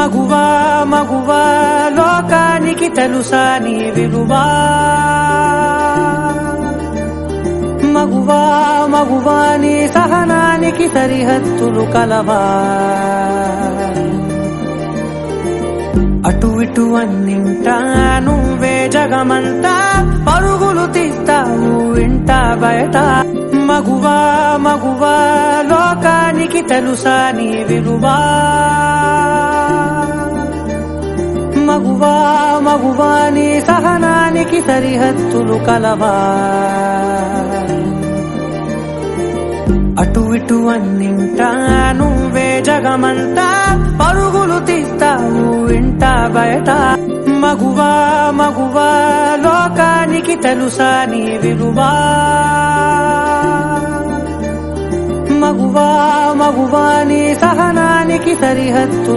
మగువా మగువా లోకానికి తెలుసా నీ విలువా మగువా మగువా నీ సహనానికి సరిహద్దులు కలవా అటు ఇటు అన్నింటా నువ్వే జగమంతా పరుగులు తీస్తావు ఇంట బయట మగువా మగువా లోకానికి తెలుసా నీ విలువా మగువా మగువా నీ సహనానికి సరిహద్దులు కలవా అటు ఇటు అన్నింటా నువ్వే జగమంతా పరుగులు తీస్తావు ఇంట బయట మగువా మగువా లోకానికి తెలుసా నీ విలువా మగువా మగువా నీ సహనానికి సరిహద్దు